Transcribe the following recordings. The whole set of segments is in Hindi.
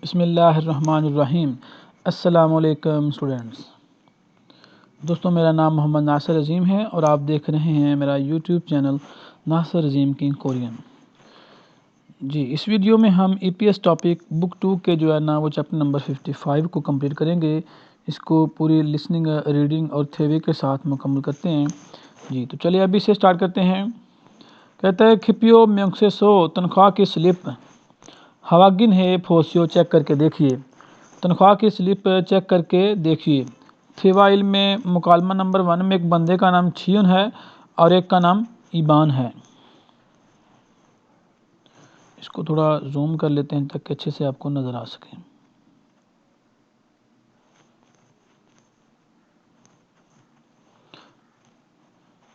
बिस्मिल्लाहिर्रहमानिर्रहीम। अस्सलामुअलैकुम स्टूडेंट्स। दोस्तों, मेरा नाम मोहम्मद नासिर अज़ीम है और आप देख रहे हैं मेरा यूट्यूब चैनल नासिर अज़ीम किंग कोरियन। जी, इस वीडियो में हम ईपीएस टॉपिक बुक 2 के जो है ना वो चैप्टर नंबर 55 को कंप्लीट करेंगे। इसको पूरी लिसनिंग, रीडिंग और थ्योरी के साथ मुकम्मल करते हैं। जी, तो चलिए अभी से स्टार्ट करते हैं। कहता है खिपियो म्योंगसे सो तनख्वाह की स्लिप हवागिन है फोसियो चेक करके देखिए। तनख्वाह की स्लिप चेक करके देखिए। थेवाइल में मुकालमा नंबर 1 में एक बंदे का नाम छियन है और एक का नाम ईबान है। इसको थोड़ा जूम कर लेते हैं ताकि अच्छे से आपको नज़र आ सके।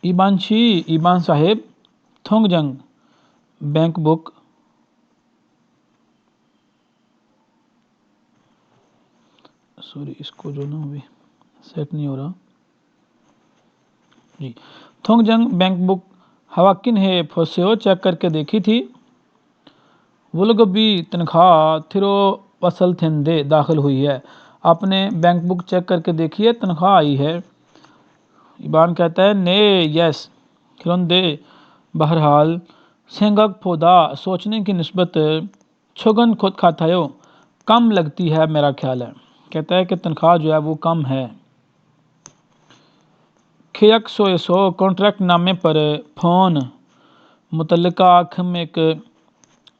ईबान साहेब थोंगजंग बैंक बुक इसको जो ना अभी सेट नहीं हो रहा। जी, थोंगजंग बैंक बुक हवाकिन है फोसेओ चेक करके देखी थी। वुलगबी तनख्वाह थिरो वसल थिंदे दाखिल हुई है। आपने बैंक बुक चेक करके देखी है, तनख्वाह आई है। ईबान कहता है ने यस खिलंदे बहरहाल सेंगक फोदा सोचने की निस्बत छुगन खुद खातायो कम लगती है, मेरा ख्याल है। कहता है कि तनख्वाह जो है वो कम है। खेयक सो कॉन्ट्रैक्ट नामे पर फ़ोन मुतल्लिका में एक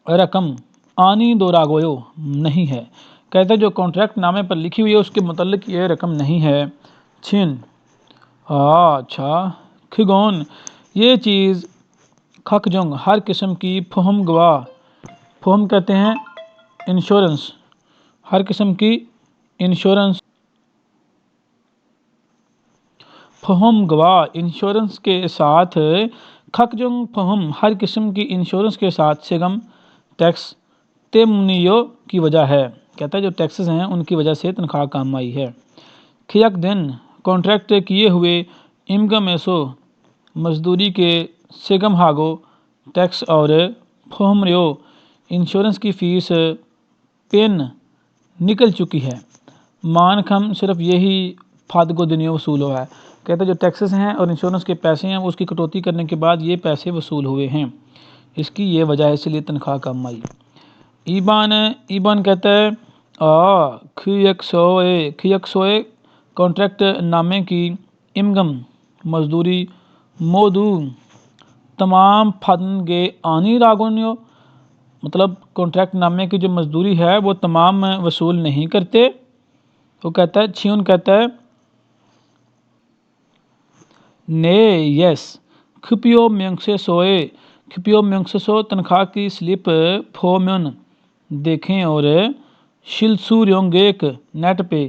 रकम आनी दो रागोयो नहीं है। कहता है जो कॉन्ट्रैक्ट नामे पर लिखी हुई है उसके मुतल्लिक ये रकम नहीं है। छिन अच्छा खिगोन ये चीज़ खकजुंग हर किस्म की फहम गवाह, फहम कहते हैं इंश्योरेंस, हर किस्म की इंश्योरेंस, फहम गवाह इंश्योरेंस के साथ खकजुंग फहम हर किस्म की इंश्योरेंस के साथ सेगम टैक्स तेमनियो की वजह है। कहता है जो टैक्सेस हैं उनकी वजह से तनख्वाह कम आई है। खियक दिन कॉन्ट्रैक्ट किए हुए इमगम एसो मजदूरी के सेगम हागो टैक्स और फोहमरियो इंश्योरेंस की फ़ीस पेन निकल चुकी है। मानखम सिर्फ यही फादगो दुनिया वसूल हुआ है। कहते हैं जो टैक्सेस हैं और इंश्योरेंस के पैसे हैं वो उसकी कटौती करने के बाद ये पैसे वसूल हुए हैं, इसकी ये वजह है, इसलिए तनख्वाह कम आई। ईबान कहता है खियक सोए कॉन्ट्रैक्ट नामे की इमगम मजदूरी मोदू तमाम फन गे आनी रागोनियो, मतलब कॉन्ट्रैक्ट नामे की जो मजदूरी है वो तमाम वसूल नहीं करते। वो कहता है छियन कहता है ने यस खिपियो म्योंगसे सो तनख्वाह की स्लिप फोम्योन देखें और शिलसूर्योंगेक नेट पे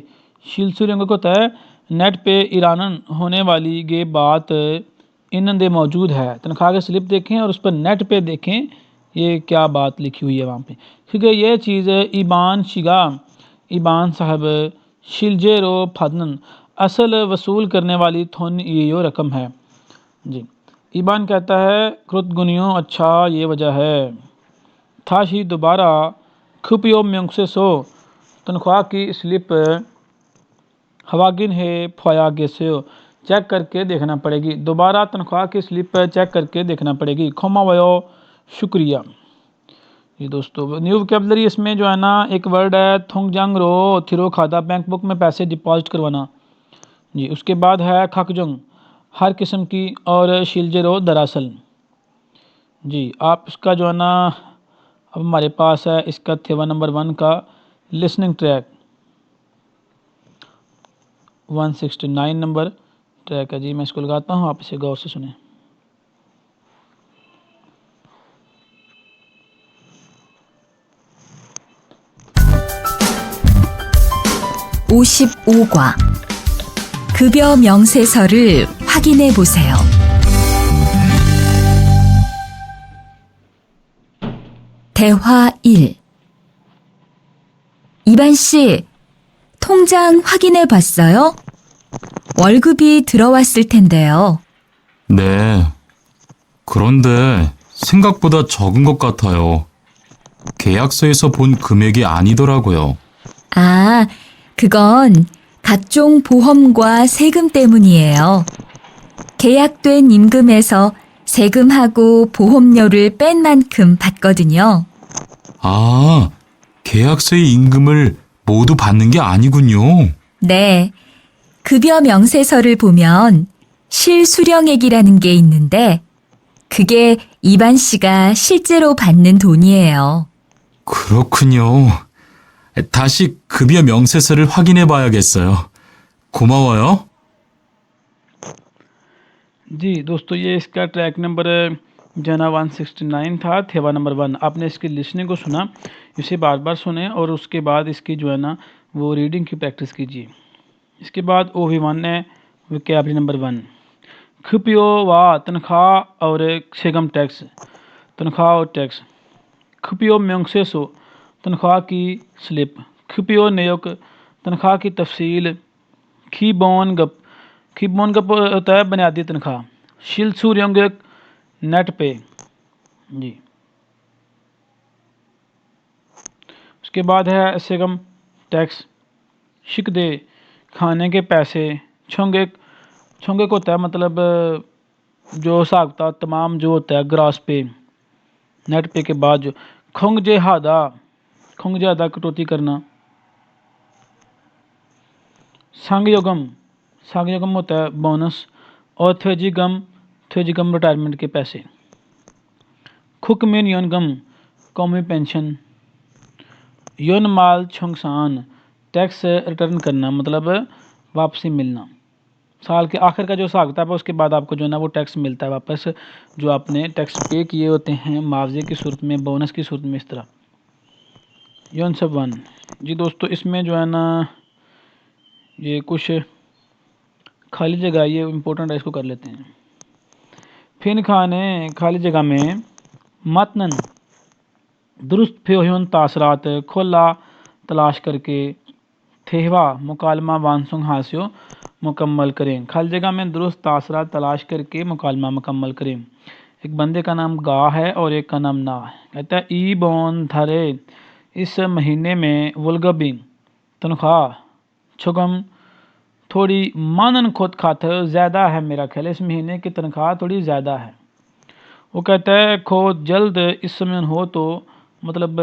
शिलसूर्योंग को होता है नेट पे ईरानन होने वाली ये बात इन दे मौजूद है। तनख्वाह की स्लिप देखें और उस पर नेट पे देखें ये क्या बात लिखी हुई है वहाँ पे, क्योंकि ये चीज़ ईबान साहब शिलजेरो फादनन असल वसूल करने वाली थोन ये रकम है। जी, ईबान कहता है क्रुतगुनियों अच्छा ये वजह है। थाशी दोबारा खुपियो म्योंगसे सो तनख्वाह की स्लिप हवागिन है फयागे से चेक करके देखना पड़ेगी। दोबारा तनख्वाह की स्लिप चेक करके देखना पड़ेगी। खोमा वयो शुक्रिया। ये दोस्तों न्यू वोकैबुलरी इसमें जो है ना एक वर्ड है थोंगजंग रो थिरो खादा बैंक बुक में पैसे डिपॉजिट करवाना। जी, उसके बाद है खकजंग हर किस्म की और शिलजेरो दरअसल। जी, आप इसका जो है ना अब हमारे पास है इसका थेवा नंबर 1 का लिसनिंग ट्रैक 169 नंबर ट्रैक है। जी, मैं इसको लगाता हूँ, आप इसे गौर से सुने। (55과) 급여 명세서를 확인해 보세요. 대화 1. 이반 씨, 통장 확인해 봤어요? 월급이 들어왔을 텐데요. 네. 그런데 생각보다 적은 것 같아요. 계약서에서 본 금액이 아니더라고요. 아, 그건 각종 보험과 세금 때문이에요. 계약된 임금에서 세금하고 보험료를 뺀 만큼 받거든요. 아, 계약서의 임금을 모두 받는 게 아니군요. 네. 급여 명세서를 보면 실수령액이라는 게 있는데 그게 이반 씨가 실제로 받는 돈이에요. 그렇군요. 다시 급여 명세서를 확인해 봐야겠어요. 고마워요. जी दोस्तों, ये इसका ट्रैक नंबर जो है ना 169 था, थेवा नंबर 1। आपने इसकी लिसनिंग को सुना, इसे बार बार सुने और उसके बाद इसकी जो है ना वो रीडिंग की प्रैक्टिस कीजिए। इसके बाद OV1 है वोकैबुलरी नंबर 1। खुपियो व तनख्वाह और सेगम टैक्स, तनख्वाह और टैक्स। खुपियो म्योंगसेसो, तनख्वाह की स्लिप। खुपियो नेयोक, तनख्वाह की तफसील। खीबोन गप, खीबोन गप होता है बुनियादी तनख्वाह। शिलसूर्यंगक, नेट पे जी। उसके बाद है सेगम टैक्स। शिकदे, खाने के पैसे। छोंगे, छोंगे को होता है मतलब जो हिसाब किताब तमाम जो होता है ग्रास पे, नेट पे के बाद जो। खोंगजे हादा, खोंगजे हादा कटौती करना। सांगयोगम, सांगयोगम होता है बोनस। और थ्वेजिगम रिटायरमेंट के पैसे। खुकमिन योनगम, कौमी पेंशन। योनमाल छोंगसान, टैक्स रिटर्न करना मतलब वापसी मिलना। साल के आखिर का जो हिसाब किताब है उसके बाद आपको जो है ना वो टैक्स मिलता है वापस, जो आपने टैक्स पे किए होते हैं मुआवजे की सूरत में, बोनस की सूरत में, इस तरह। योन सब 1 जी दोस्तों, इसमें जो है ना ये कुछ खाली जगह, ये इम्पोर्टेंट है, इसको कर लेते हैं। फिन खाने खाली जगह में मतनन दुरुस्त फ्योन तासरात खोला तलाश करके। थेहवा मुकालमा वानसुंग हास्यो मुकम्मल करें। खाली जगह में दुरुस्त तासरात तलाश करके मुकालमा मुकम्मल करें। एक बंदे का नाम गा है और एक का नाम ना है। कहता है ई बोन धरे, इस महीने में वुलगबी, तनख्वाह। छुगम, थोड़ी मानन खुद खातर ज़्यादा है, मेरा ख्याल इस महीने की तनख्वाह थोड़ी ज़्यादा है। वो कहता है खो जल्द इस समय हो तो मतलब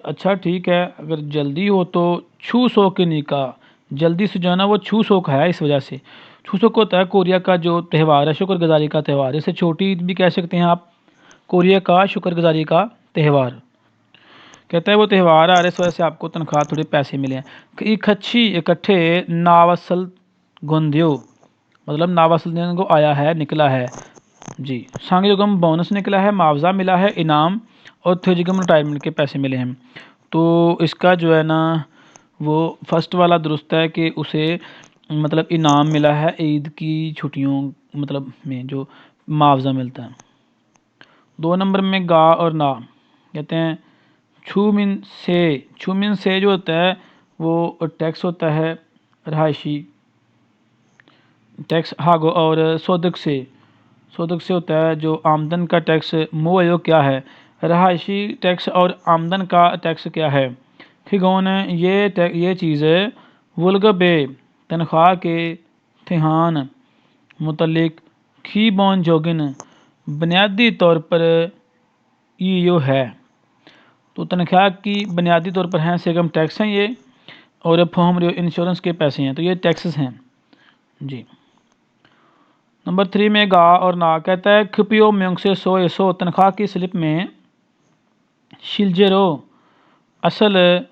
अच्छा ठीक है, अगर जल्दी हो तो छू सो के निका, जल्दी से जो है ना वो छू सो का है, इस वजह से। छू सो को होता है कोरिया का जो त्यौहार है, शुक्रगुजारी का त्यौहार। इसे छोटी ईद भी कह सकते हैं आप, कोरिया का शुक्रगुजारी का त्यौहार। कहता है वो त्यौहार आ रहा है, इस वजह से आपको तनख्वाह थोड़े पैसे मिले हैं। इकच्छी इकट्ठे नावसल गुंधियो, मतलब नावसल को आया है, निकला है जी। सांगयोगम बोनस निकला है, मुआवजा मिला है, इनाम। और थ्योजिगम रिटायरमेंट के पैसे मिले हैं। तो इसका जो है ना वो फर्स्ट वाला दुरुस्त है कि उसे मतलब इनाम मिला है ईद की छुट्टियों मतलब में जो मुआवजा मिलता है। 2 नंबर में गा और ना, कहते हैं छूमिन से जो होता है वो टैक्स होता है रहायशी टैक्स हागो। और सोदक से होता है जो आमदन का टैक्स। मोयो क्या है, रहायशी टैक्स और आमदन का टैक्स क्या है। खिगौन, ये चीज़ें वुलगबे, तनख्वाह के थिहान मुतलिक। खीबोन जोगिन, बुनियादी तौर पर यो है, तो तनख्वाह की बुनियादी तौर पर हैं सेगम टैक्स हैं ये, और फॉर्म इंश्योरेंस के पैसे हैं, तो ये टैक्सेस हैं जी। नंबर 3 में गा और ना, कहता है खुपियो म्योंग से सो तनख्वाह की स्लिप में शिलजेरो असल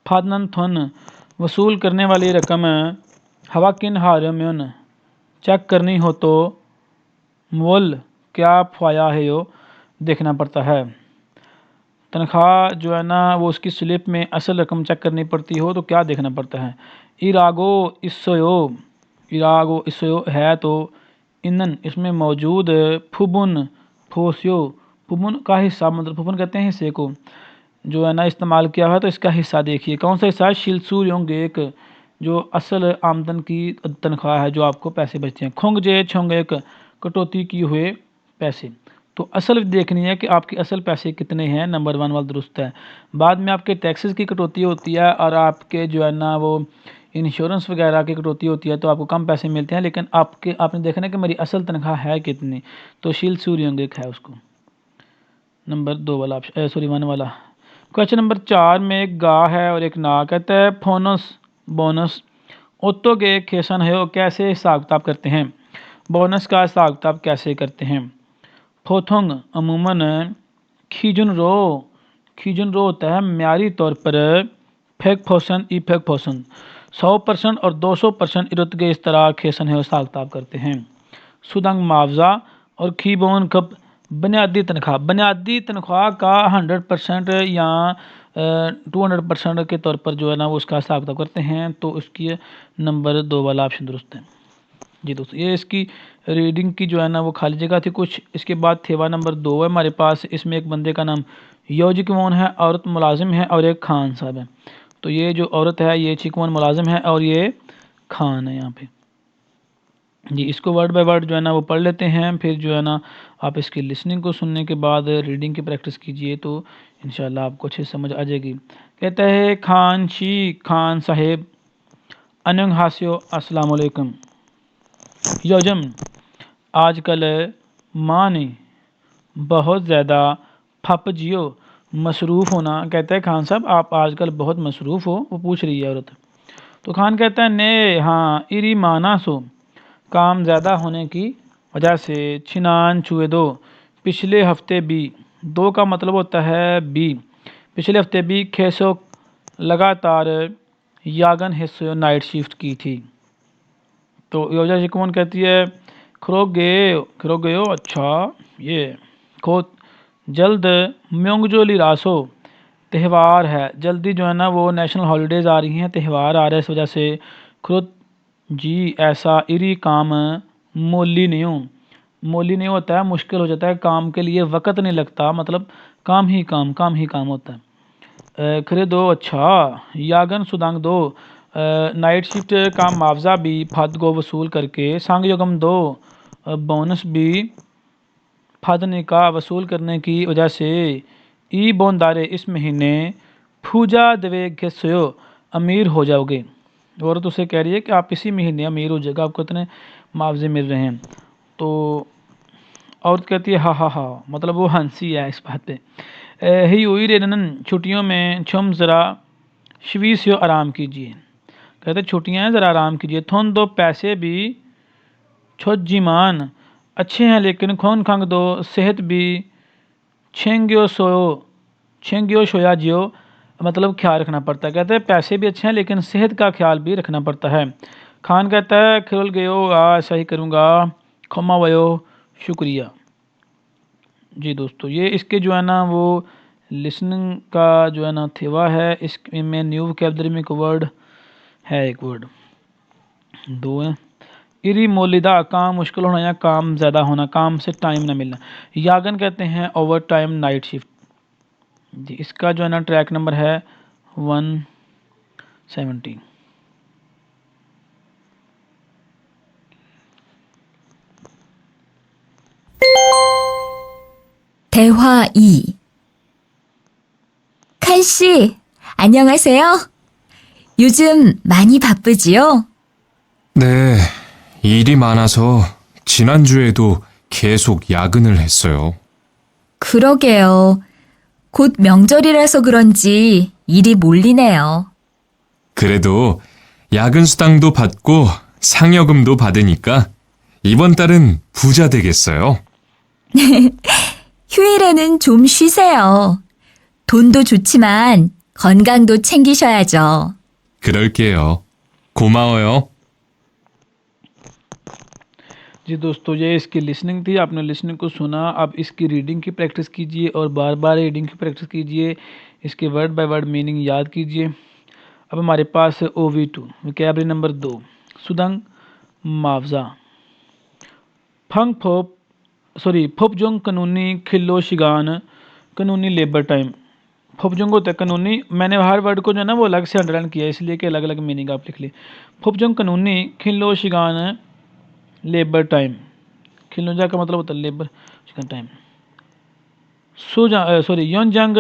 फादनन थुन वसूल करने वाली रकम हवा किन हारम्योन चेक करनी हो तो मोल क्या फाया है यो देखना पड़ता है। तनख्वाह जो है ना वो उसकी स्लिप में असल रकम चेक करनी पड़ती हो तो क्या देखना पड़ता है। इरागो इसयो है तो इनन इसमें मौजूद फुबुन फोसियो, फुबुन का हिस्सा मतलब फुबुन कहते हैं हिस्से को, जो है ना इस्तेमाल किया हुआ, तो इसका हिस्सा देखिए कौन सा हिस्सा है। शिलसू योंगेक, जो असल आमदन की तनख्वाह है, जो आपको पैसे बचते हैं। खोंगजे छोंगेक, कटौती किए हुए पैसे। तो असल देखनी है कि आपके असल पैसे कितने हैं, नंबर 1 वाला दुरुस्त है। बाद में आपके टैक्सेस की कटौती होती है और आपके जो है ना वो इंश्योरेंस वगैरह की कटौती होती है, तो आपको कम पैसे मिलते हैं, लेकिन आपने देखना है कि मेरी असल तनख्वाह है कितनी। तो शील सूर्यंगिक है उसको, नंबर 2 वाला ऑप्शन, सॉरी 1 वाला। क्वेश्चन नंबर 4 में एक गा है और एक ना। कहता है फोनस बोनस ओतो के खेसन है, कैसे हिसाब किताब करते हैं, बोनस का हिसाब किताब कैसे करते हैं। फोथोंग अमूमन खीजुन रो होता है म्यारी तौर पर फेक फोसन ई फेक फोसन 100% और 200% इरुत के इस तरह खेसन है हिसाब किताब करते हैं। सुदंग मुआवजा और खीबोन कब बुनियादी तनख्वाह का 100% या 200% के तौर पर जो है ना वो उसका हिसाब किताब करते हैं। तो उसकी नंबर 2 वाला ऑप्शन दुरुस्त है। जी दोस्तों, ये इसकी रीडिंग की जो है ना वो खाली जगह थी कुछ। इसके बाद थेवा नंबर 2 है हमारे पास। इसमें एक बंदे का नाम योजिकमोन है, औरत मुलाजिम है और एक खान साहब है। तो ये जो औरत है ये चिकमोन मुलाजिम है और ये खान है यहाँ पे। जी, इसको वर्ड बाय वर्ड जो है ना वो पढ़ लेते हैं, फिर जो है ना आप इसकी लिसनिंग को सुनने के बाद रीडिंग की प्रैक्टिस कीजिए, तो इंशाल्लाह आपको अच्छे समझ आ जाएगी। कहता है खान साहेब अन्यंग हास्यो अस्सलाम वालेकुम। योजम आजकल माँ ने बहुत ज़्यादा फप जियो मसरूफ़ होना। कहता है खान साहब आप आजकल बहुत मसरूफ़ हो, वो पूछ रही है औरत। तो खान कहता है ने हाँ इरी माना सो काम ज़्यादा होने की वजह से छिनान छुए दो पिछले हफ्ते भी। 2 का मतलब होता है बी। पिछले हफ्ते भी खेसो लगातार यागन हिस्सों नाइट शिफ्ट की थी। तो योजा शिकमोन कहती है खरो गए हो, अच्छा ये खो जल्द म्योंगजो लिरासो त्यौहार है, जल्दी जो है ना वो नेशनल हॉलीडेज़ आ रही हैं, त्यौहार आ रहे हैं, इस वजह से खुद जी ऐसा इरी काम मोली नहीं होता है, मुश्किल हो जाता है, काम के लिए वक़्त नहीं लगता, मतलब काम ही काम होता है। खरीदो अच्छा यागन सुदांग दो नाइट शिफ्ट का मुआवजा भी फद को वसूल करके सांग योगम दो बोनस भी फदने का वसूल करने की वजह से ई बोनदारे इस महीने फूजा दवे घेसो अमीर हो जाओगे। औरत उसे कह रही है कि आप इसी महीने अमीर हो जाएगा, आपको इतने मुआवजे मिल रहे हैं। तो औरत कहती है हा मतलब वो हंसी है इस बात पे। ही हुई रेनन छुट्टियों में छुम ज़रा शवीस हो आराम कीजिए। कहते छुट्टियां हैं ज़रा आराम कीजिए। थोन दो पैसे भी छोजीमान अच्छे हैं, लेकिन खोन खंग दो सेहत भी छेंग्यो सोया जियो मतलब ख्याल रखना पड़ता है। कहते हैं पैसे भी अच्छे हैं लेकिन सेहत का ख्याल भी रखना पड़ता है। खान कहता है खेल गए हो ऐसा ही करूँगा, खमा वयो शुक्रिया। जी दोस्तों, ये इसके जो है ना वो लिसनिंग का जो है ना थेवा है। इसमें न्यू वोकैबुलरी में एक वर्ड है, एक वर्ड 2 है। इरी मोलिदा काम मुश्किल होना या काम ज़्यादा होना, काम से टाइम ना मिलना। यागन कहते हैं ओवर टाइम नाइट शिफ्ट। जी, इसका जो है ना ट्रैक नंबर है 170। 대화 2. 칸 씨, 안녕하세요. 요즘 많이 바쁘지요? 네, 일이 많아서 지난주에도 계속 야근을 했어요. 그러게요. 곧 명절이라서 그런지 일이 몰리네요. 그래도 야근 수당도 받고 상여금도 받으니까 이번 달은 부자 되겠어요. 휴일에는 좀 쉬세요. 돈도 좋지만 건강도 챙기셔야죠. 그럴게요. 고마워요. जी दोस्तों, ये इसकी लिसनिंग थी, आपने लिसनिंग को सुना। अब इसकी रीडिंग की प्रैक्टिस कीजिए और बार बार रीडिंग की प्रैक्टिस कीजिए, इसके वर्ड बाय वर्ड मीनिंग याद कीजिए। अब हमारे पास है OV2 वोकैबुलरी नंबर 2 सुदंग मुआवजा। फंग फोपजोंग कानूनी खिल्लो शिगान कानूनी लेबर टाइम। फोपजोंग होता है कानूनी, मैंने हर वर्ड को जो है ना वो अलग से अंडरलाइन किया इसलिए कि अलग अलग मीनिंग आप लिख लिए। फोपजोंग कानूनी खिल्लो शिगान लेबर टाइम। खिलौजा का मतलब होता है लेबर शिगान टाइम। योनजंग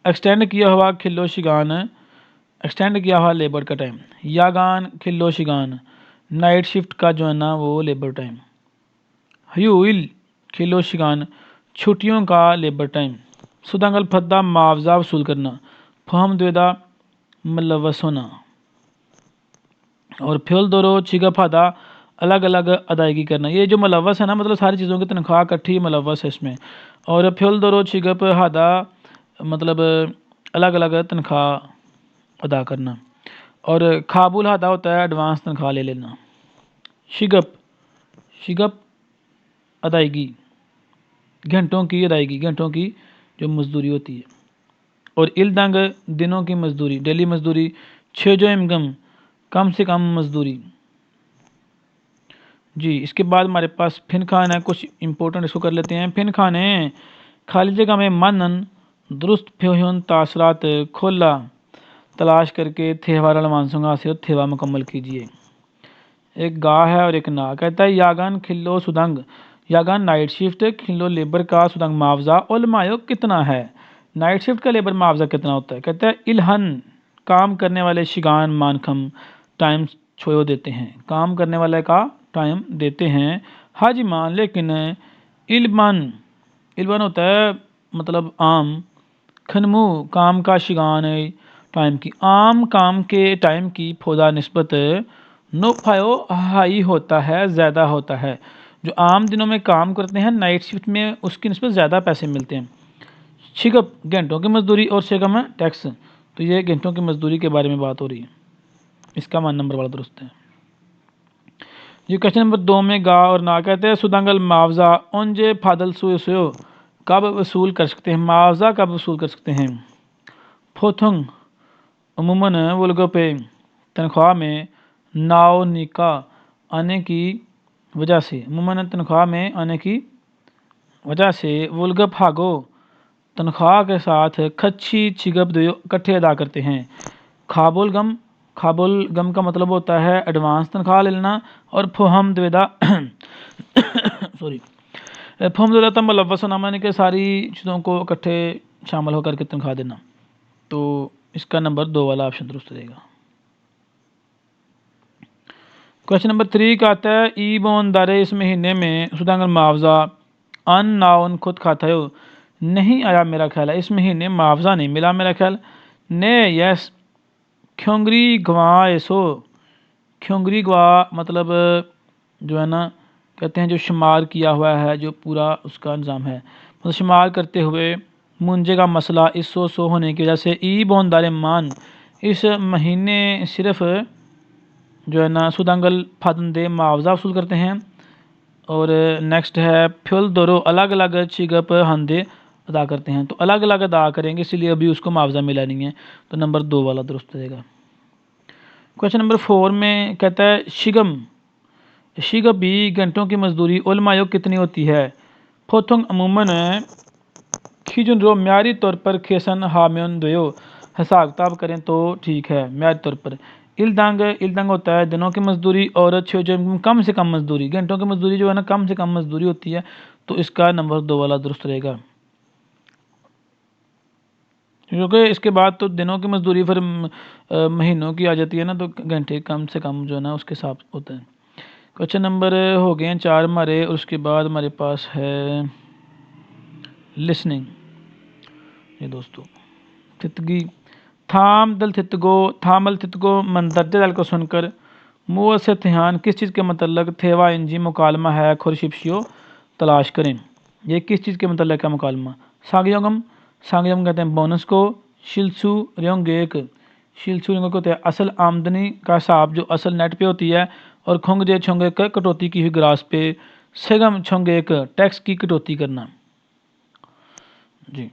एक्सटेंड किया हुआ खिल्लो शिगान, एक्सटेंड किया हुआ लेबर का टाइम। यागान खिल्लो शिगान, नाइट शिफ्ट का जो है ना वो लेबर टाइम। ह्यूल खिल्लो शिगान, छुट्टियों का लेबर टाइम। सुदंगल फद्दा मुआवजा वसूल करना। फहम द्वेदा मुलव्वस होना। और फ्यूल दोरो छिगा फादा अलग अलग अदायगी करना। ये जो मुलव्वस है ना, मतलब सारी चीज़ों की तनख्वाह इकट्ठी मुलव्वस है इसमें। और फ्यूल दोरो छिगप हादा मतलब अलग अलग तनख्वाह अदा करना। और खाबुल हादा होता है एडवांस तनख्वाह ले लेना। शिगप, शिगप अदायगी, घंटों की अदायगी, घंटों की जो मजदूरी होती है। और इल्दंग दिनों की मजदूरी, डेली मजदूरी। छेजो इमगम कम से कम मजदूरी। जी, इसके बाद हमारे पास फिन खान है, कुछ इंपॉर्टेंट इसको कर लेते हैं। फिन खान है खाली जगह में मानन दुरुस्त फ्योन तासरात खोला तलाश करके थेवार अलमानसुंगा से थेवा मुकम्मल कीजिए। एक गा है और एक ना। कहता है यागान खिल्लो सुदंग, यागान नाइट शिफ्ट, खिल्लो लेबर का सुदंग मुआवजा उलमायो कितना है। नाइट शिफ्ट का लेबर मुआवजा कितना होता है। कहता है इलहन काम करने वाले शिगान मानखम टाइम छोयो देते हैं, काम करने वाले का टाइम देते हैं। हाजिमान लेकिन इल्मन, इल्मन होता है मतलब आम। खनमू काम का शिगान टाइम की, आम काम के टाइम की फोदा निस्बत नोफायो हाई होता है, ज़्यादा होता है। जो आम दिनों में काम करते हैं नाइट शिफ्ट में उसकी निस्बत ज़्यादा पैसे मिलते हैं। शिगप घंटों की मजदूरी और शेगम है टैक्स। तो ये घंटों की मजदूरी के बारे में बात हो रही है। इसका मान नंबर वाला दुरुस्त है। जी, क्वेश्चन नंबर 2 में गा और ना। कहते हैं सुदंगल मुआवजा उनजे फादल सुयो कब वसूल कर सकते हैं, मुआवजा कब वसूल कर सकते हैं। फोथुंग अमूमन वुल्गो पे तनख्वाह में नाव निका आने की वजह से, अमूमन तनख्वाह में आने की वजह से वुल्ग भागो तनख्वाह के साथ खच्ची छिगप दो इकट्ठे अदा करते हैं। खाबुल गम, खाबुल गम का मतलब होता है एडवांस तनख्वाह ले लेना। और फोहम द्वेदा सॉरी, फोहम द्वेदा तम मुलव्वस होना यानी कि सारी चीज़ों को इकट्ठे शामिल होकर के तनख्वाह देना। तो इसका नंबर 2 वाला ऑप्शन दुरुस्त रहेगा। क्वेश्चन नंबर 3 का आता है ई बोन दारे इस महीने में सुदांगल मुआवजा अन नाउन खुद खाता हो नहीं आया मेरा ख्याल है, इस महीने मुआवजा नहीं मिला मेरा ख्याल। ने यस ख्योंगरी गवा ऐसो, ख्योंगरी गवा मतलब जो है ना कहते हैं जो शुमार किया हुआ है, जो पूरा उसका निज़ाम है, मतलब शुमार करते हुए मुंजे का मसला इस सो होने की वजह से ई बोनदार मान इस महीने सिर्फ जो है ना सुदंगल फादंदे मुआवजा वसूल करते हैं। और नेक्स्ट है फ्यूल दोरो अलग अलग छिगप हंदे अदा करते हैं। तो अलग अलग अदा करेंगे इसलिए अभी उसको मुआवजा मिला नहीं है। तो नंबर 2 वाला दुरुस्त रहेगा। क्वेश्चन नंबर 4 में कहता है शिगम, शिगप भी घंटों की मजदूरी उलमायो कितनी होती है। फोथुंग अमूमन खीजुन रो म्यारी तौर पर खेसन हाम्योन दो हिसाब किताब करें तो ठीक है म्यारी तौर पर। इल्दंग, इल्दंग होता है दिनों की मजदूरी। और जो कम से कम मजदूरी, घंटों की मजदूरी जो है ना कम से कम मजदूरी होती है। तो इसका नंबर 2 वाला दुरुस्त रहेगा। क्योंकि इसके बाद तो दिनों की मजदूरी फिर महीनों की आ जाती है ना, तो घंटे कम से कम जो है ना उसके हिसाब होता है। क्वेश्चन नंबर हो गए हैं 4 हमारे। और उसके बाद हमारे पास है लिसनिंग। ये दोस्तों तितगी थाम दल तितगो, थामल तितगो मंदरजे दल को सुनकर मुँह से ध्यान किस चीज़ के मतलब थेवा इंजी मुकालमा है खुरशिप्शियो तलाश करें। ये किस चीज़ के मतलब का मुकालमा। सांगयोगम, सांगयोगम कहते हैं बोनस को। शिलसू रेंग एक, शिलसू रेंग को होता है असल आमदनी का हिसाब जो असल नेट पे होती है। और खोंग जे छोंग एक कटौती की हुई ग्रास पे। सेगम छोंग एक टैक्स की कटौती करना। जी,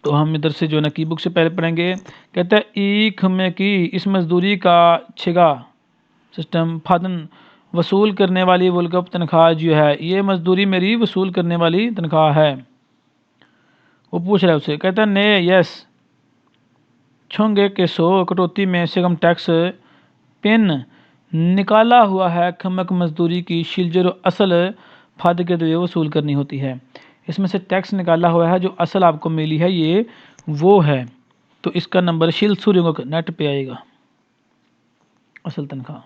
तो हम इधर से जो है ना की बुक से पहले पढ़ेंगे। कहता है ई खमे की इस मजदूरी का छिगा सिस्टम फादन वसूल करने वाली वुलगप तनख्वाह जो है, ये मजदूरी मेरी वसूल करने वाली तनख्वाह है। वो पूछ रहा है उसे, कहता है ने यस छोंगे के सो कटौती में से कम टैक्स पेन निकाला हुआ है खमक मजदूरी की शिलजर असल फाद के द्वे वसूल करनी होती है। इसमें से टैक्स निकाला हुआ है, जो असल आपको मिली है ये वो है। तो इसका नंबर शिल सूर्य को नेट पे आएगा, असल तनख्वाह।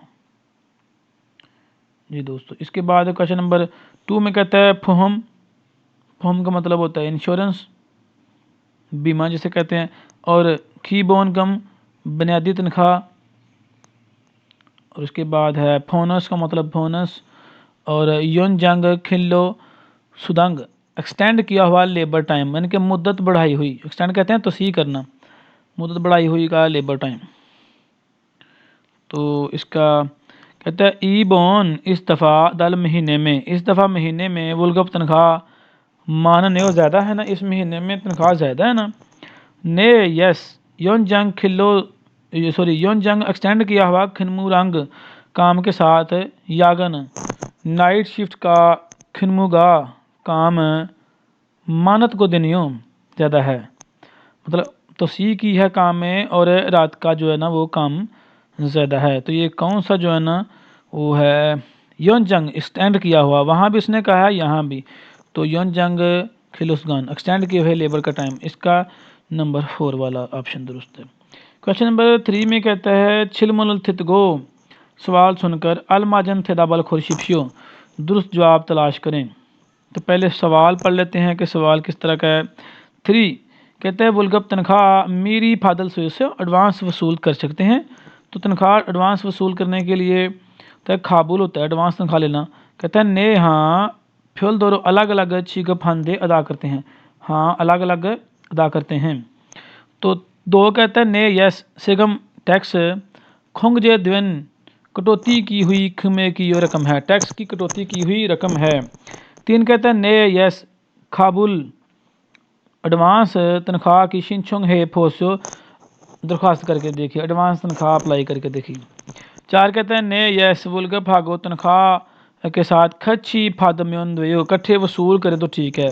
जी दोस्तों, इसके बाद क्वेश्चन नंबर 2 में कहता है फहम। फहम का मतलब होता है इंश्योरेंस, बीमा जिसे कहते हैं। और खी बोन कम बुनियादी तनख्वाह। और उसके बाद है फोनस का मतलब बोनस। और योन जंग खिल्लो सुदंग एक्सटेंड किया हुआ लेबर टाइम, यानी कि मुद्दत बढ़ाई हुई। एक्सटेंड कहते हैं तोसी करना, मुद्दत बढ़ाई हुई का लेबर टाइम। तो इसका कहता है ई बोन इस दफ़ा दल महीने में, इस दफ़ा महीने में वुलगप तनख्वाह मान ने ज़्यादा है ना, इस महीने में तनख्वाह ज़्यादा है ना। ने यस योन जंग खिल्लो सॉरी योन जंग एक्सटेंड किया हुआ खिनमू रंग काम के साथ यागन नाइट शिफ्ट का खिनमुगा काम मानत को दिनियों ज़्यादा है, मतलब तोसी की है काम में और रात का जो है ना वो काम ज़्यादा है। तो ये कौन सा जो है ना वो है योन जंग एक्सटेंड किया हुआ, वहाँ भी उसने कहा है यहाँ भी। तो योन जंग खिलुसगान एक्सटेंड किए हुए लेबर का टाइम, इसका नंबर 4 वाला ऑप्शन दुरुस्त है। क्वेश्चन नंबर 3 में कहता है छिलमुल थितगो, सवाल सुनकर अलमाजन थेदाबल खुरशिप्शियो दुरुस्त जवाब तलाश करें। तो पहले सवाल पढ़ लेते हैं कि सवाल किस तरह का है। 3 कहते हैं वुलगप तनख्वाह मीरी फादल से एडवांस वसूल कर सकते हैं। तो तनख्वाह एडवांस वसूल करने के लिए तो काबुल होता है एडवांस तनख्वाह लेना। कहता है ने हाँ फ्यूल दोनों अलग अलग चीज़ फंदे अदा करते हैं, हाँ अलग अलग अदा करते हैं। तो 2 कहता है ने यस सेगम टैक्स खुंगजे द्वन कटौती की हुई खमे की यो रकम है, टैक्स की कटौती की हुई रकम है। 3 कहता है ने यस काबुल एडवांस तनख्वाह की शिनछुंग है फोसो दरख्वास्त करके देखिए, एडवांस तनख्वाह अप्लाई करके देखिए। 4 कहते हैं ने यस वुलग भागो तनख्वाह के साथ खची फादम्योन द्वयो इकट्ठे वसूल करे तो ठीक है।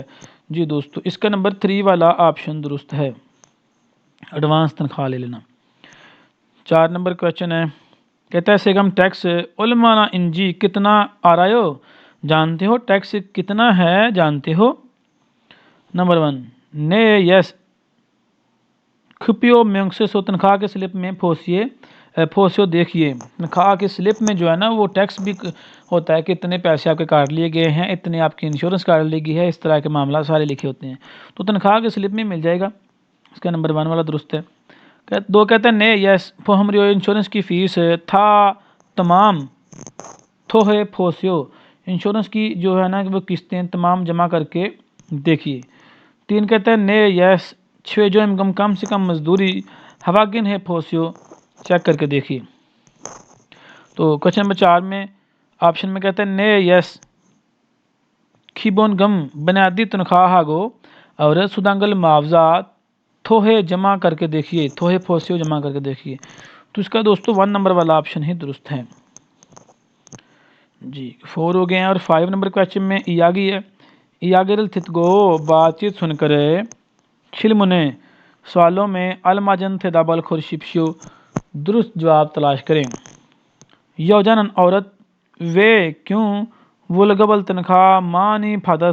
जी दोस्तों, इसका नंबर 3 वाला ऑप्शन दुरुस्त है, एडवांस तनख्वाह ले लेना। 4 नंबर क्वेश्चन है, कहता है सेगम टैक्स उलमाना इंजी कितना आ रहा हो जानते हो, टैक्स कितना है जानते हो। नंबर 1 ने यस खुपियो म्योंगसे सो तनख्वाह के स्लिप में फोसियो देखिए, तनख्वाह की स्लिप में जो है ना वो टैक्स भी होता है कि इतने पैसे आपके काट लिए गए हैं, इतने आपकी इंश्योरेंस काट ली गई है, इस तरह के मामला सारे लिखे होते हैं। तो तनख्वाह की स्लिप में मिल जाएगा, इसका नंबर 1 वाला दुरुस्त है। 2 कहते हैं ने यस फोहमरियो इंश्योरेंस की फ़ीस था तमाम थोहे फोसियो, इंश्योरेंस की जो है ना वो किस्तें तमाम जमा करके देखिए। 3 कहते हैं ने यस छः जो इनकम कम से कम मजदूरी हवागिन है फोसियो चेक करके देखिए। तो क्वेश्चन नंबर 4 में ऑप्शन में कहते हैं ने यस खीबोन गम बुनियादी तनख्वाह हागो और सुदांगल मुआवजा थोहे जमा करके देखिए, थोहे फोसियो जमा करके देखिए। तो इसका दोस्तों 1 नंबर वाला ऑप्शन ही दुरुस्त है। जी 4 हो गए हैं। और 5 नंबर क्वेश्चन में इयागी है, इयागिरल थितगो बातचीत सुनकर छिलमुने सवालों में अलमाजन थे दाबल खुरशिप्शियो दुरुस्त जवाब तलाश करें। योजन औरत वे क्यों वुलगबल तनख्वाह मानी फादा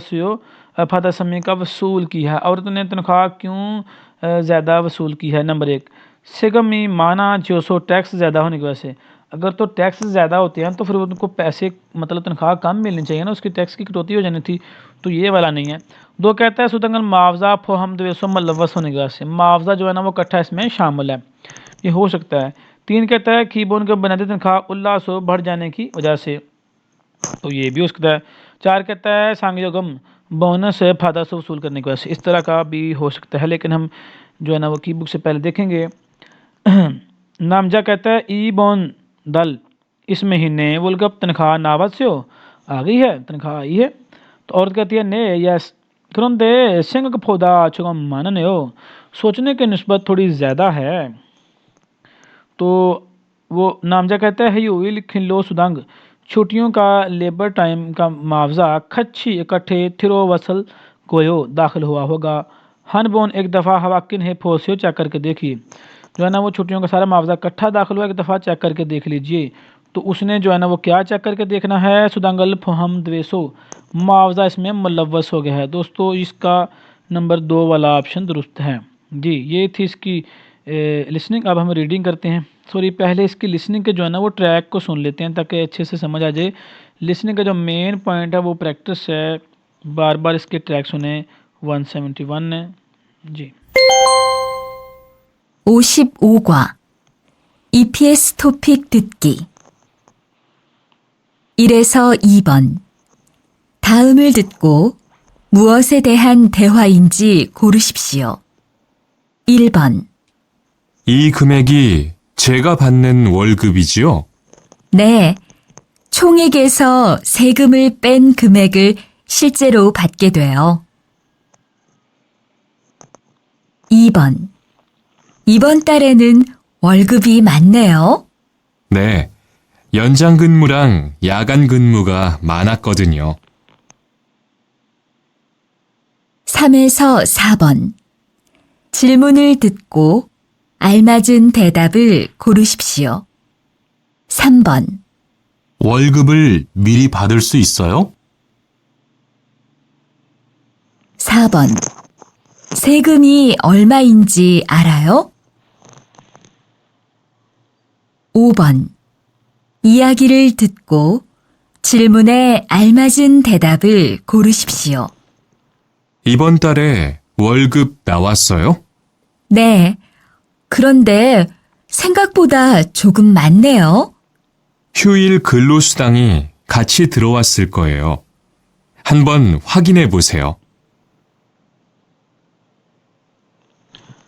समय का वसूल की है, औरत ने तनख्वाह क्यों ज़्यादा वसूल की है। नंबर 1 सिगमी माना जो सो टैक्स ज़्यादा होने की वजह से, अगर तो टैक्स ज़्यादा होते हैं तो फिर उनको पैसे मतलब तनख्वाह कम मिलनी चाहिए ना, उसकी टैक्स की कटौती हो जानी थी, तो ये वाला नहीं है। 2 कहता है सुतंगल मुआवजा फो हम द्वेसो मलवस होने की वजह से, मुआवजा जो है ना वो इकट्ठा इसमें शामिल है, ये हो सकता है। 3 कहता है खीबोन के बुनियादी तनख्वाह उल्लास बढ़ जाने की वजह से, तो ये भी हो सकता है। 4 कहता है सांगयोगम बोनस फायदा से वसूल करने की वजह से, इस तरह का भी हो सकता है, लेकिन हम जो है ना वो की बुक से पहले देखेंगे। नामजा कहता है ई बोन दल इस महीने वुलगप तनख्वाह नावत से हो आ गई है, तनख्वाह आई है। तो औरत कहती है ने यस क्रंदे सिंह फोदा चुगम मानन हो, सोचने की निस्बत थोड़ी ज़्यादा है। तो वो नामजा कहता है हुई खिल्लो सुदंग छुट्टियों का लेबर टाइम का मुआवजा खच्छी इकट्ठे थिरो वसल कोयो दाखिल हुआ होगा। हन बोन एक दफ़ा हवाकिन है फोसियो चेक करके देखिए, जो है ना वो छुट्टियों का सारा मुआवजा इकट्ठा दाखिल हुआ, एक दफ़ा चेक करके देख लीजिए। तो उसने जो है ना वो क्या चेक करके देखना है, सुदांगल फहम द्वेसो, मुआवजा इसमें मुलव्वस हो गया है। दोस्तों इसका नंबर 2 वाला ऑप्शन दुरुस्त है। जी ये थी इसकी लिसनिंग। अब हम रीडिंग करते हैं। सॉरी, पहले इसकी लिसनिंग के जो है ना वो ट्रैक को सुन लेते हैं ताकि अच्छे से समझ आ जाए। लिसनिंग का जो मेन पॉइंट है वो प्रैक्टिस है, बार बार इसके ट्रैक सुने। 171 है जी। 55과 EPS 토픽 듣기 1에서 2번 다음을 듣고 무엇에 대한 대화인지 고르십시오. 1번 이 금액이 제가 받는 월급이지요? 네, 총액에서 세금을 뺀 금액을 실제로 받게 돼요. 2번 이번 달에는 월급이 많네요. 네, 연장 근무랑 야간 근무가 많았거든요. 3에서 4번 질문을 듣고 알맞은 대답을 고르십시오. 3번 월급을 미리 받을 수 있어요? 4번 세금이 얼마인지 알아요? 5번 이야기를 듣고 질문에 알맞은 대답을 고르십시오. 이번 달에 월급 나왔어요? 네, 그런데 생각보다 조금 많네요. 휴일 근로수당이 같이 들어왔을 거예요. 한번 확인해 보세요.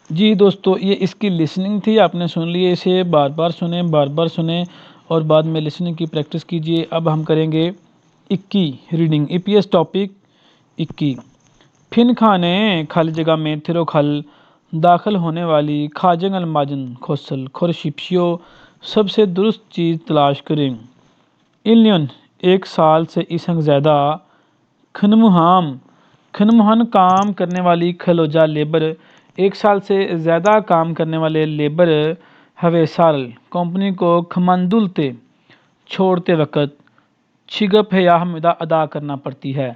जी दोस्तों ये इसकी लिसनिंग थी, आपने सुन लिए, इसे बार बार सुने और बाद में लिसनिंग की प्रैक्टिस कीजिए। अब हम करेंगे 21 रीडिंग ईपीएस टॉपिक 21। फिन खाने खाली जगह में थिरो खल दाखिल होने वाली खाजंग अलमाजन खोसल खुरशिप्शियो सबसे दुरुस्त चीज़ तलाश करें। इलियन 1 साल से इसंग ज़्यादा खनमुहाम खनमुहन काम करने वाली खलोजा लेबर 1 साल से ज़्यादा काम करने वाले लेबर हवेसाल कंपनी को खमंदुलते छोड़ते वक्त छिगप है या हमिदा अदा करना पड़ती है।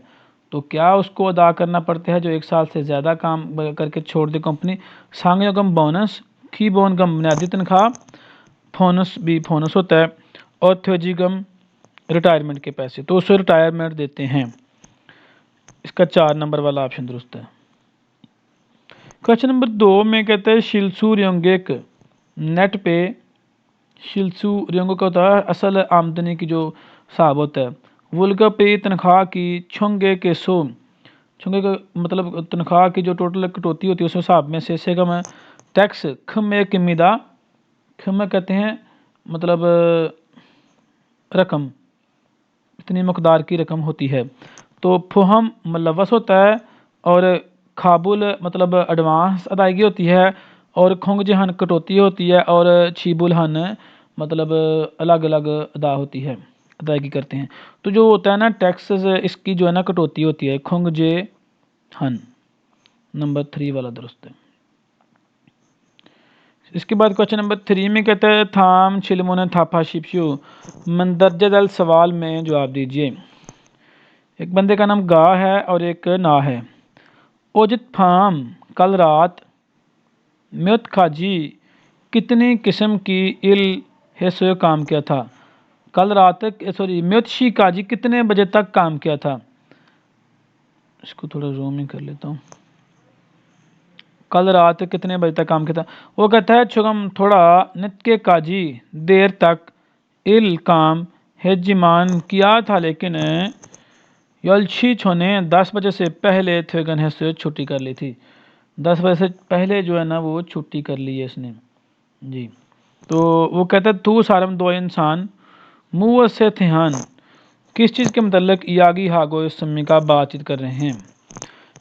तो क्या उसको अदा करना पड़ता है जो 1 साल से ज़्यादा काम करके छोड़ दे कंपनी। सांगयोगम बोनस की बोन गम बुनियादी तनख्वाह, फोनस भी फोनस होता है, और थ्योजीगम रिटायरमेंट के पैसे, तो उसे रिटायरमेंट देते हैं। इसका 4 नंबर वाला ऑप्शन दुरुस्त है। क्वेश्चन नंबर 2 में कहते हैं शिलसू रियोंगेक नेट पे, शिलसू रियोंगो का होता है असल आमदनी की जो हिसाब होता है, वुल्गा पे तनख्वाह की छोंगे के सो, छोंगे का मतलब तनख्वाह की जो टोटल कटौती होती है उस हिसाब में से सेगम टैक्स खमे किमिदा, खमे कहते हैं मतलब रकम, इतनी मकदार की रकम होती है। तो फुहम मुलव्वस होता है, और खाबुल मतलब एडवांस अदायगी होती है, और खोंगजहन कटौती होती है, और छीबुलहन मतलब अलग अलग अदा होती है, अदायगी करते हैं। तो जो होता है ना टैक्स, इसकी जो है ना कटौती होती है खोंगजे हन, नंबर 3 वाला दुरुस्त है। इसके बाद क्वेश्चन नंबर 3 में कहता है थाम छिलमोन थापा शिपशु, मंदरजा दल सवाल में जवाब दीजिए। एक बंदे का नाम गा है और एक ना है। ओजित फाम कल रात म्युत खाजी कितनी किस्म की इल हिस्से काम किया था। कल रात सॉरी म्युत शी काजी कितने बजे तक काम किया था। इसको थोड़ा जूम कर लेता हूँ। कल रात कितने बजे तक काम किया था। वो कहता है छुगम थोड़ा नित के काजी देर तक इल काम हेजिमान किया था, लेकिन यलछी छोने 10 बजे से पहले थेगन से छुट्टी कर ली थी। 10 बजे से पहले जो है ना वो छुट्टी कर ली है इसने जी। तो वो कहता है तू सारम दो इंसान मुँह से ध्यान किस चीज़ के मतलब यागी हागो इस समय का बातचीत कर रहे हैं।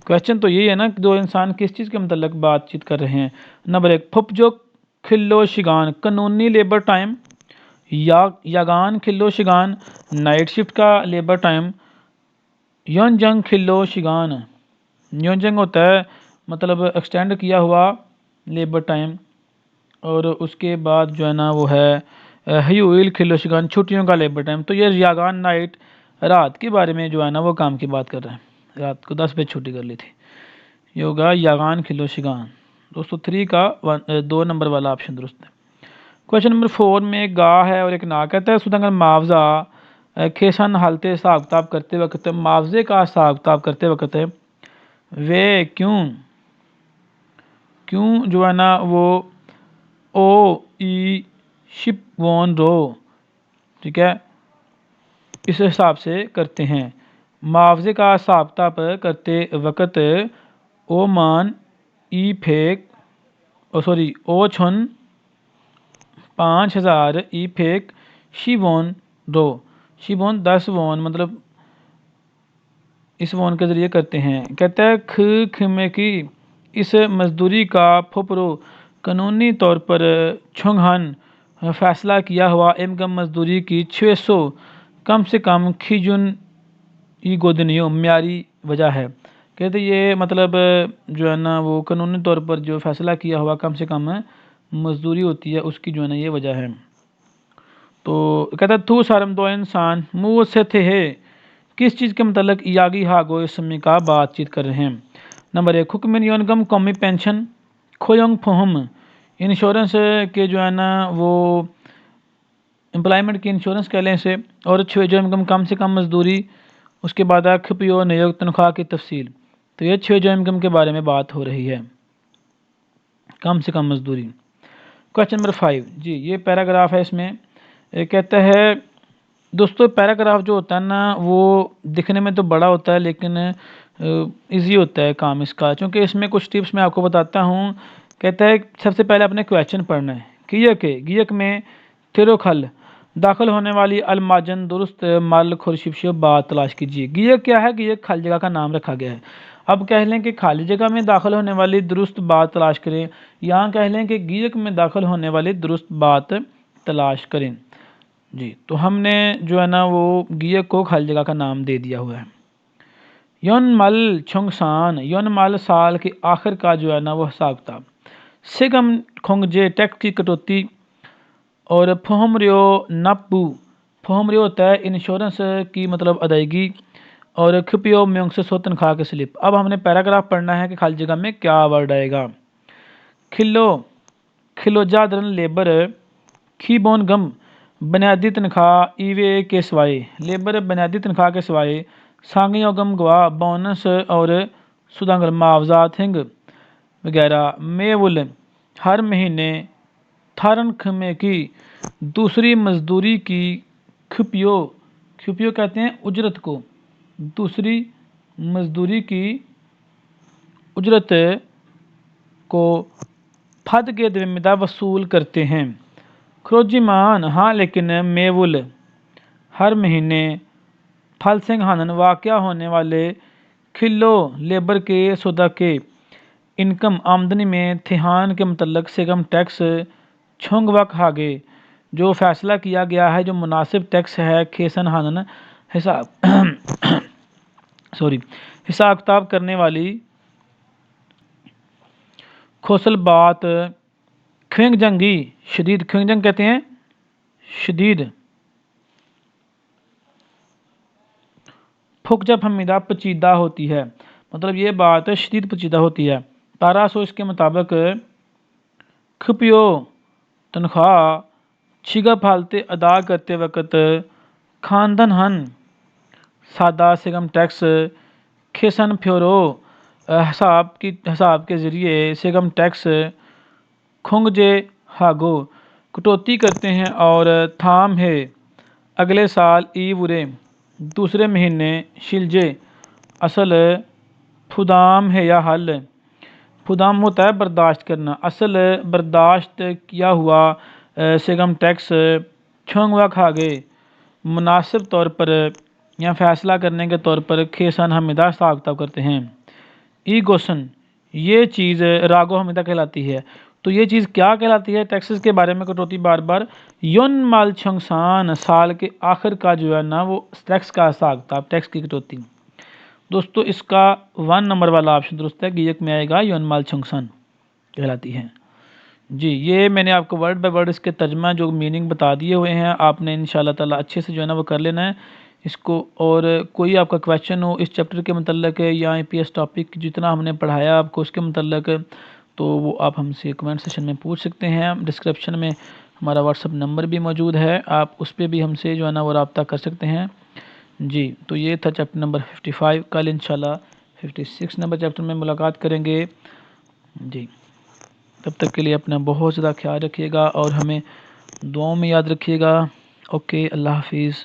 क्वेश्चन तो यही है ना कि दो इंसान किस चीज़ के मतलब बातचीत कर रहे हैं। नंबर 1 फुप जो खिल्लो शिगान कानूनी लेबर टाइम, यागान खिल्लो शिगान नाइट शिफ्ट का लेबर टाइम, योनजंग खिल्लो शिगान योनजंग होता है मतलब एक्सटेंड किया हुआ लेबर टाइम, और उसके बाद जो है ना वो है ह्यूल खिलोशिगान छुट्टियों का लेबर टाइम। तो ये यागान नाइट रात के बारे में जो है ना वो काम की बात कर रहे हैं, रात को 10 बजे छुट्टी कर ली थी। ये होगा यागान खिलोशिगान। दोस्तों 3 का 2 नंबर वाला ऑप्शन दुरुस्त है। क्वेश्चन नंबर 4 में गा है और एक ना कहता है सुदंगर मुआवजा खेसन हालते हिसाब किताब करते वक्त, मुआवजे का हिसाब किताब करते वक्त वे क्यों जो है ना वो ओ ई शिप वॉन रो, ठीक है, इस हिसाब से करते हैं। मुआवजे का हिसाब किताब करते वक्त ओ मान ई फेक ओ छन 5000 ई फेक शिवोन रो, शिवोन 10 वोन मतलब इस वोन के ज़रिए करते हैं। कहता है खमे की इस मजदूरी का फुपरो कानूनी तौर पर छुंगहन फैसला किया हुआ इनकम मजदूरी की 600 कम से कम खीजुन ई गोदनियो म्यारी वजह है। कहते ये मतलब जो है ना वो कानूनी तौर पर जो फैसला किया हुआ कम से कम मजदूरी होती है उसकी जो है ना ये वजह है। तो कहता थू सारम दो इंसान मुँह से थे है किस चीज़ के मतलब यागी हागो इस समय का बातचीत कर रहे हैं। नंबर 1 हुक्मिन योनगम कौमी पेंशन खोयोंग फोहम इंश्योरेंस के जो है ना वो एम्प्लॉयमेंट की इंश्योरेंस कह लें इसे, और छः जो इनकम कम से कम मजदूरी, उसके बाद खपियो नियोग तनख्वाह की तफसील। तो ये 6 जो इनकम के बारे में बात हो रही है, कम से कम मजदूरी। क्वेश्चन नंबर 5 जी ये पैराग्राफ है, इसमें कहता है दोस्तों पैराग्राफ जो होता है ना वो दिखने में तो बड़ा होता है लेकिन इजी होता है काम इसका, क्योंकि इसमें कुछ टिप्स मैं आपको बताता हूँ। कहता है सबसे पहले अपने क्वेश्चन पढ़ना है। गियक में तेरो खल दाखिल होने वाली अलमाजन दुरुस्त मल खुरशिफ बात तलाश कीजिए। गियक क्या है? गियक खाली जगह का नाम रखा गया है। अब कह लें कि खाली जगह में दाखिल होने वाली दुरुस्त बात तलाश करें, यहाँ कह लें कि गियक में दाखिल होने वाली दुरुस्त बात तलाश करें जी। तो हमने जो है ना वो गियक को खाली जगह का नाम दे दिया हुआ है। योन मल छुंगसान, योन मल साल के आखिर का जो है ना वो हिसाब किताब। सिगम खोंगजे टैक्स की कटौती, और फोहमरियो नब्बू, फोहमरियो होता है इंश्योरेंस की मतलब अदायगी, और खिपियो म्योंग से सो तनख्वाह की स्लिप। अब हमने पैराग्राफ पढ़ना है कि खाली जगह में क्या वर्ड आएगा। खिलो जादरन लेबर खीबोन गम बुनियादी तनख्वाह ईवे के सिवाय, लेबर बुनियादी तनख्वाह के सिवाय सांगियोगम गवा बोनस और सुदंगल मुआवजा थिंग वगैरह मेवुल हर महीने थारन खमे की दूसरी मजदूरी की खुपियो कहते हैं उजरत को, दूसरी मजदूरी की उजरत को फद के दरमिदा वसूल करते हैं। खरोजीमान हाँ लेकिन मेवुल हर महीने फल सिंह हानन वाक़या होने वाले खिलो लेबर के सौदा के इनकम आमदनी में थिहान के मतलब सेगम टैक्स छोंग वक हागे जो फैसला किया गया है जो मुनासिब टैक्स है खेसन हानन हिसाब हिसाब किताब करने वाली खोसल बात ख्विंग जंगी शदीद, ख्विंग जंग कहते हैं शदीद फुकजा फमीदा पचीदा होती है, मतलब ये बात शदीद पचीदा होती है। 1200 इसके मुताबिक खुपियो तनख्वाह छिगा फालते अदा करते वक्त खानदन हन सादा सिगम टैक्स खेसन फ्योरो हिसाब के ज़रिए सिगम टैक्स खुंगजे हागो कटौती करते हैं, और थाम है अगले साल ई बुरे दूसरे महीने शिलजे असल फुदाम है या हल, फुदाम होता है बर्दाश्त करना, असल बर्दाश्त किया हुआ सिगम टैक्स छोंगवा खागे मुनासिब तौर पर या फैसला करने के तौर पर खेसन हमिदा हिसाब किताब करते हैं। ई गोसन ये चीज़ रागो हमिदा कहलाती है। तो ये चीज़ क्या कहलाती है? टैक्सेस के बारे में कटौती बार बार योन माल छंगसान साल के आखिर का जो है ना वो टैक्स का हिसाब किताब, टैक्स की कटौती। दोस्तों इसका 1 नंबर वाला ऑप्शन दुरुस्त है, गियक में आएगा योन माल छंगसान कहलाती है। जी, ये मैंने आपको वर्ड बाय वर्ड इसके तर्जमा जो मीनिंग बता दिए हुए हैं, आपने इंशाल्लाह ताला अच्छे से जो है ना वो कर लेना है इसको। और कोई आपका क्वेश्चन हो इस चैप्टर के मतलब या ईपीएस टॉपिक जितना हमने पढ़ाया आपको उसके मतलब, तो वो आप हमसे कमेंट सेशन में पूछ सकते हैं। डिस्क्रिप्शन में हमारा व्हाट्सअप नंबर भी मौजूद है, आप उस पर भी हमसे जो है ना वो रब्ता कर सकते हैं। जी, तो ये था चैप्टर नंबर 55। कल इंशाल्लाह 56 नंबर चैप्टर में मुलाकात करेंगे। जी, तब तक के लिए अपना बहुत ज़्यादा ख्याल रखिएगा और हमें दुआओं में याद रखिएगा। ओके, अल्लाह हाफिज़।